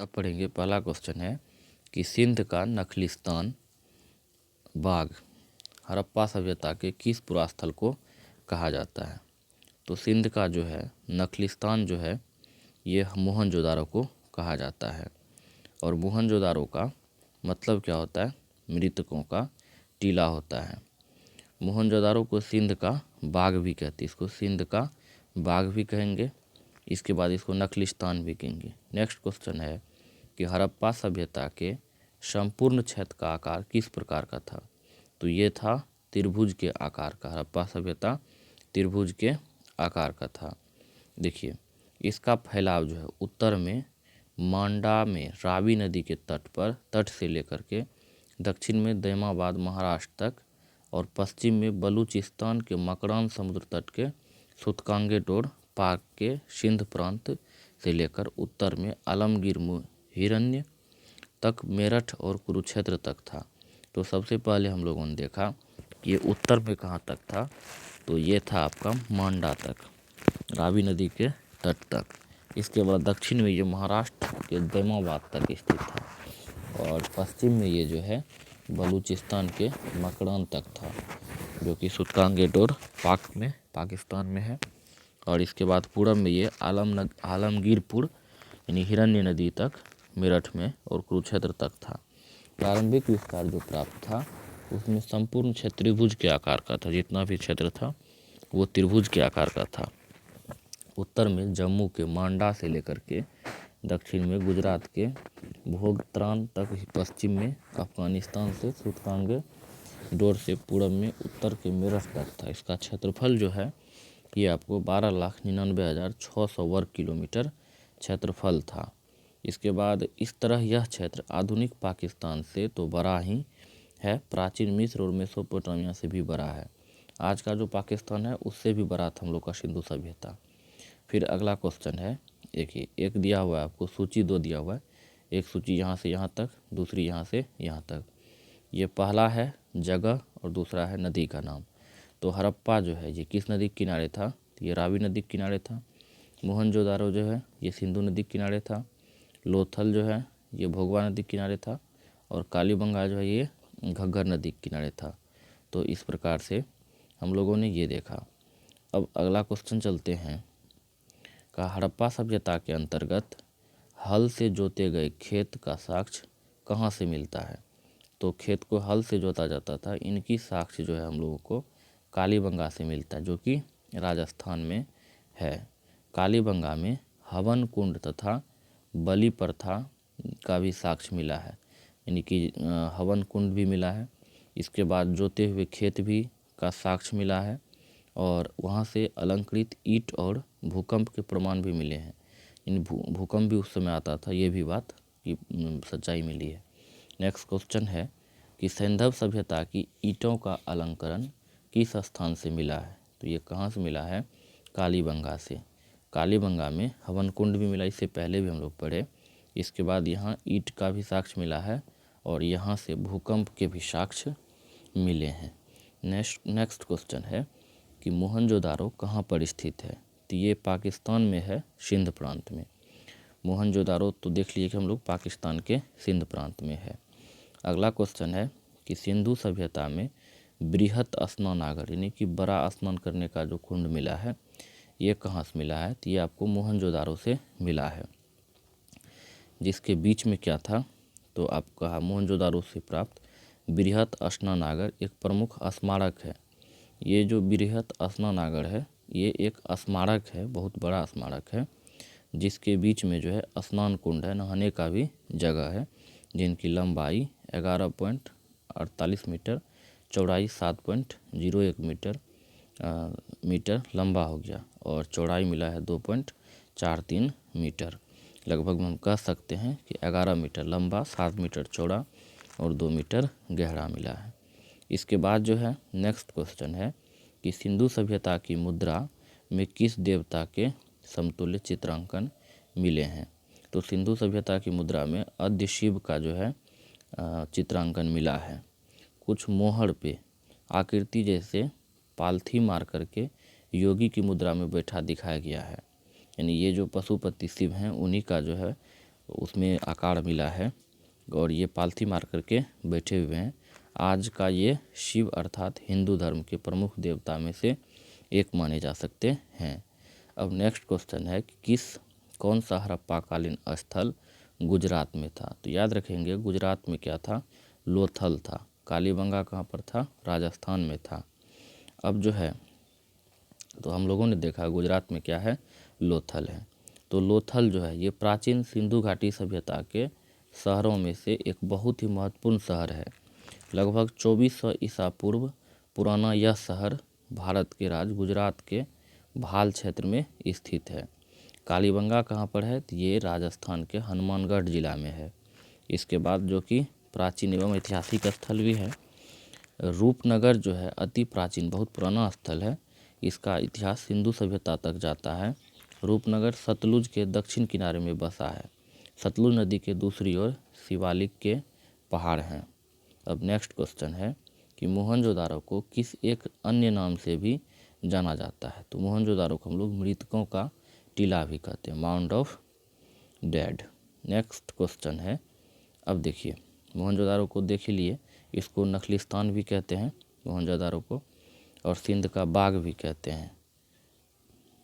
अब पढ़ेंगे। पहला क्वेश्चन है कि सिंध का नखलिस्तान बाग हड़प्पा सभ्यता के किस पुरास्थल को कहा जाता है। तो सिंध का जो है नखलिस्तान जो है ये मोहनजोदारो को कहा जाता है। और मोहनजोदारो का मतलब क्या होता है? मृतकों का टीला होता है। मोहनजोदारो को सिंध का बाग भी कहते हैं, इसको सिंध का बाग भी कहेंगे। इसके बाद इसको नखलिस्तान भी कहेंगे। नेक्स्ट क्वेश्चन है कि हड़प्पा सभ्यता के संपूर्ण क्षेत्र का आकार किस प्रकार का था। तो ये था त्रिभुज के आकार का। हड़प्पा सभ्यता त्रिभुज के आकार का था। देखिए इसका फैलाव जो है उत्तर में मांडा में रावी नदी के तट से लेकर के दक्षिण में दैमाबाद महाराष्ट्र तक और पश्चिम में बलूचिस्तान के मकरान समुद्र तट के सुतकांगेटोर पाक के सिंध प्रांत से लेकर उत्तर में आलमगीर हिरण्य तक मेरठ और कुरुक्षेत्र तक था। तो सबसे पहले हम लोगों ने देखा ये उत्तर में कहाँ तक था, तो ये था आपका मांडा तक, रावी नदी के तट तक। इसके बाद दक्षिण में ये महाराष्ट्र के दैमाबाद तक स्थित था और पश्चिम में ये जो है बलूचिस्तान के मकरान तक था जो कि सुतकांगेटोर पाकिस्तान में है। और इसके बाद पूरब में ये आलमगीरपुर यानी हिरण्य नदी तक मेरठ में और कुरुक्षेत्र तक था। प्रारंभिक विस्तार जो प्राप्त था उसमें संपूर्ण क्षेत्र त्रिभुज के आकार का था। जितना भी क्षेत्र था वो त्रिभुज के आकार का था। उत्तर में जम्मू के मांडा से लेकर के दक्षिण में गुजरात के भोगत्रान तक, पश्चिम में अफगानिस्तान से सुतकांगेटोर से पूरब में उत्तर के मेरठ तक था। इसका क्षेत्रफल जो है ये आपको 12,99,600 वर्ग किलोमीटर क्षेत्रफल था। इसके बाद इस तरह यह क्षेत्र आधुनिक पाकिस्तान से तो बड़ा ही है, प्राचीन मिस्र और मेसोपोटामिया से भी बड़ा है। आज का जो पाकिस्तान है उससे भी बड़ा था हम लोग का सिंधु सभ्यता। फिर अगला क्वेश्चन है, एक दिया हुआ है आपको, सूची 2 दिया हुआ है। एक सूची यहाँ से यहाँ तक, दूसरी यहाँ से यहाँ तक। ये पहला है जगह और दूसरा है नदी का नाम। तो हड़प्पा जो है ये किस नदी के किनारे था? तो ये रावी नदी के किनारे था। मोहनजोदारो जो है ये सिंधु नदी के किनारे था। लोथल जो है ये भोगवा नदी के किनारे था और कालीबंगा जो है ये घग्गर नदी के किनारे था। तो इस प्रकार से हम लोगों ने ये देखा। अब अगला क्वेश्चन चलते हैं का हड़प्पा सभ्यता के अंतर्गत हल से जोते गए खेत का साक्ष्य कहाँ से मिलता है। तो खेत को हल से जोता जाता था, इनकी साक्ष्य जो है हम लोगों को कालीबंगा से मिलता है जो कि राजस्थान में है। कालीबंगा में हवन कुंड तथा बलि प्रथा का भी साक्ष्य मिला है, यानी कि हवन कुंड भी मिला है। इसके बाद जोते हुए खेत भी का साक्ष्य मिला है और वहाँ से अलंकृत ईंट और भूकंप के प्रमाण भी मिले हैं। इन भूकंप भी उस समय आता था, ये भी बात की सच्चाई मिली है। नेक्स्ट क्वेश्चन है कि सैंधव सभ्यता की ईंटों का अलंकरण किस स्थान से मिला है। तो ये कहाँ से मिला है? कालीबंगा से। कालीबंगा में हवन कुंड भी मिला, इससे पहले भी हम लोग पढ़े। इसके बाद यहाँ ईंट का भी साक्ष्य मिला है और यहाँ से भूकंप के भी साक्ष्य मिले हैं। नेक्स्ट क्वेश्चन है कि मोहनजोदारो कहाँ पर स्थित है। तो ये पाकिस्तान में है, सिंध प्रांत में। मोहनजोदारो तो देख लिए कि हम लोग पाकिस्तान के सिंध प्रांत में है। अगला क्वेश्चन है कि सिंधु सभ्यता में बृहत स्नानागार यानी कि बड़ा स्नान करने का जो कुंड मिला है ये कहाँ से मिला है। तो ये आपको मोहनजोदारो से मिला है। जिसके बीच में क्या था, तो आपका मोहनजोदारो से प्राप्त बृहत स्नानागार एक प्रमुख स्मारक है। ये जो बृहत स्नानागार है ये एक स्मारक है, बहुत बड़ा स्मारक है, जिसके बीच में जो है स्नान कुंड है, नहाने का भी जगह है, जिनकी लंबाई 11.48 मीटर, चौड़ाई 7.01 मीटर लंबा हो गया और चौड़ाई मिला है 2.43 मीटर। लगभग हम कह सकते हैं कि 11 मीटर लंबा, 7 मीटर चौड़ा और 2 मीटर गहरा मिला है। इसके बाद जो है नेक्स्ट क्वेश्चन है कि सिंधु सभ्यता की मुद्रा में किस देवता के समतुल्य चित्रांकन मिले हैं। तो सिंधु सभ्यता की मुद्रा में आद्य शिव का जो है चित्रांकन मिला है। कुछ मोहर पे आकृति जैसे पालथी मार करके योगी की मुद्रा में बैठा दिखाया गया है, यानी ये जो पशुपति शिव हैं उन्हीं का जो है उसमें आकार मिला है और ये पालथी मार करके बैठे हुए हैं। आज का ये शिव अर्थात हिंदू धर्म के प्रमुख देवता में से एक माने जा सकते हैं। अब नेक्स्ट क्वेश्चन है कि कौन सा हड़प्पा कालीन स्थल गुजरात में था? तो याद रखेंगे गुजरात में क्या था, लोथल था। कालीबंगा कहाँ पर था? राजस्थान में था। अब जो है तो हम लोगों ने देखा गुजरात में क्या है, लोथल है। तो लोथल जो है ये प्राचीन सिंधु घाटी सभ्यता के शहरों में से एक बहुत ही महत्वपूर्ण शहर है। लगभग 2400 ईसा पूर्व पुराना यह शहर भारत के राज्य गुजरात के भाल क्षेत्र में स्थित है। कालीबंगा कहाँ पर है? तो ये राजस्थान के हनुमानगढ़ जिला में है। इसके बाद जो कि प्राचीन एवं ऐतिहासिक स्थल भी है, रूपनगर जो है अति प्राचीन बहुत पुराना स्थल है। इसका इतिहास सिंधु सभ्यता तक जाता है। रूपनगर सतलुज के दक्षिण किनारे में बसा है। सतलुज नदी के दूसरी ओर शिवालिक के पहाड़ हैं। अब नेक्स्ट क्वेश्चन है कि मोहनजोदारो को किस एक अन्य नाम से भी जाना जाता है? तो मोहनजोदारो को हम लोग मृतकों का टीला भी कहते हैं, mount of dead. Next question है, अब देखिए मोहनजोदारो को देख ही लिए, इसको नखलिस्तान भी कहते हैं मोहनजोदारो को, और सिंध का बाग भी कहते हैं।